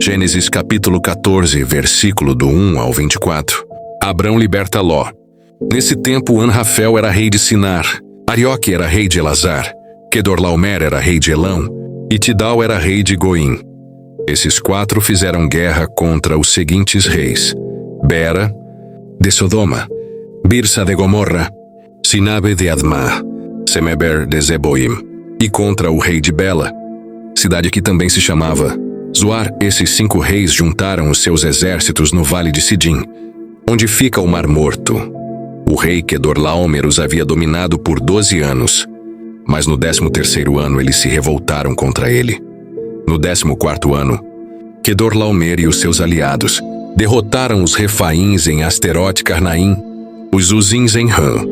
Gênesis capítulo 14, versículo do 1 ao 24. Abrão liberta Ló. Nesse tempo, Anrafel era rei de Sinar, Arioque era rei de Elazar, Quedorlaomer era rei de Elão, e Tidal era rei de Goim. Esses quatro fizeram guerra contra os seguintes reis: Bera, de Sodoma, Birsa de Gomorra, Sinabe de Admá, Semeber de Zeboim, e contra o rei de Bela, cidade que também se chamava Zoar. Esses 5 reis juntaram os seus exércitos no vale de Sidim, onde fica o Mar Morto. O rei Quedorlaomer os havia dominado por 12 anos, mas no 13º ano eles se revoltaram contra ele. No 14º ano, Quedorlaomer e os seus aliados derrotaram os Refaíns em Asterote Carnaim, os Uzins em Ram,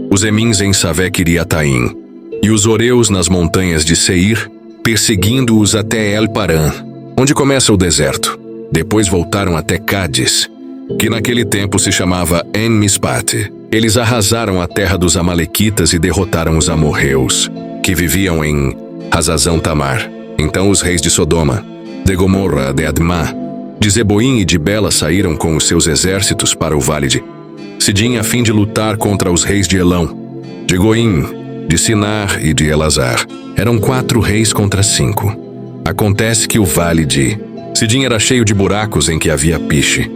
os Emins em Savé-Quiriataim, e os Oreus nas montanhas de Seir, perseguindo-os até El-Parã, onde começa o deserto. Depois voltaram até Cádiz, que naquele tempo se chamava En-Mispate. Eles arrasaram a terra dos amalequitas e derrotaram os amorreus, que viviam em Hazazão Tamar. Então os reis de Sodoma, de Gomorra, de Admá, de Zeboim e de Bela saíram com os seus exércitos para o vale de Sidim a fim de lutar contra os reis de Elão, de Goim, de Sinar e de Elazar. Eram 4 reis contra 5. Acontece que o vale de Sidim era cheio de buracos em que havia piche.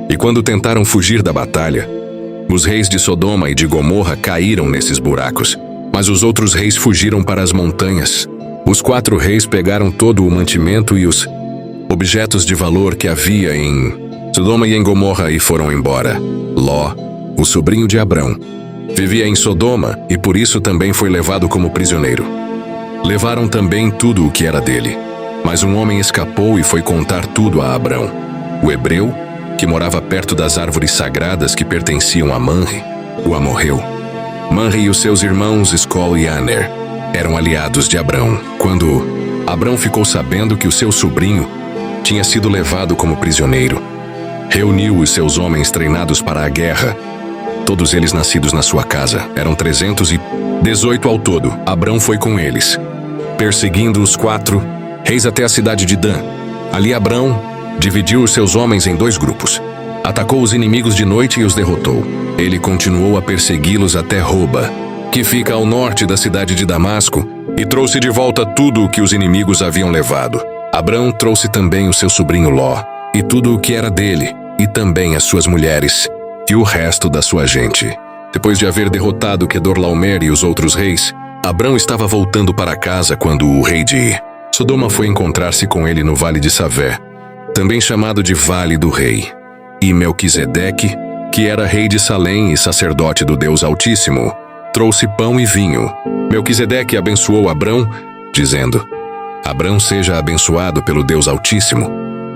E quando tentaram fugir da batalha, os reis de Sodoma e de Gomorra caíram nesses buracos, mas os outros reis fugiram para as montanhas. Os 4 reis pegaram todo o mantimento e os objetos de valor que havia em Sodoma e em Gomorra e foram embora. Ló, o sobrinho de Abrão, vivia em Sodoma e por isso também foi levado como prisioneiro. Levaram também tudo o que era dele. Mas um homem escapou e foi contar tudo a Abrão, o hebreu, que morava perto das árvores sagradas que pertenciam a Manre, o amorreu. Manre e os seus irmãos Escol e Aner eram aliados de Abrão. Quando Abrão ficou sabendo que o seu sobrinho tinha sido levado como prisioneiro, reuniu os seus homens treinados para a guerra, todos eles nascidos na sua casa. Eram 318 ao todo. Abrão foi com eles, perseguindo os 4 reis até a cidade de Dan. Ali Abrão dividiu os seus homens em 2 grupos. Atacou os inimigos de noite e os derrotou. Ele continuou a persegui-los até Roba, que fica ao norte da cidade de Damasco, e trouxe de volta tudo o que os inimigos haviam levado. Abrão trouxe também o seu sobrinho Ló, e tudo o que era dele, e também as suas mulheres, e o resto da sua gente. Depois de haver derrotado Quedorlaomer e os outros reis, Abrão estava voltando para casa quando o rei de Sodoma foi encontrar-se com ele no vale de Savé, também chamado de Vale do Rei. E Melquisedeque, que era rei de Salém e sacerdote do Deus Altíssimo, trouxe pão e vinho. Melquisedeque abençoou Abrão, dizendo: Abrão seja abençoado pelo Deus Altíssimo,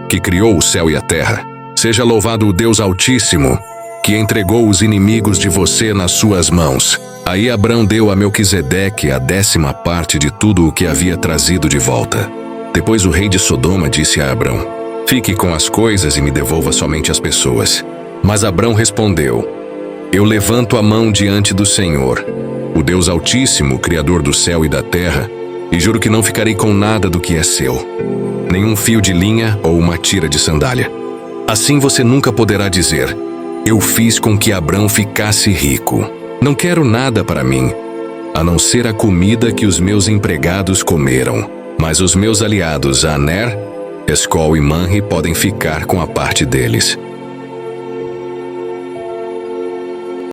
que criou o céu e a terra. Seja louvado o Deus Altíssimo, que entregou os inimigos de você nas suas mãos. Aí Abrão deu a Melquisedeque a 10ª parte de tudo o que havia trazido de volta. Depois o rei de Sodoma disse a Abrão: Fique com as coisas e me devolva somente as pessoas. Mas Abrão respondeu: Eu levanto a mão diante do Senhor, o Deus Altíssimo, Criador do céu e da terra, e juro que não ficarei com nada do que é seu, nenhum fio de linha ou uma tira de sandália. Assim você nunca poderá dizer: Eu fiz com que Abrão ficasse rico. Não quero nada para mim, a não ser a comida que os meus empregados comeram. Mas os meus aliados Aner, Escol e Manre podem ficar com a parte deles.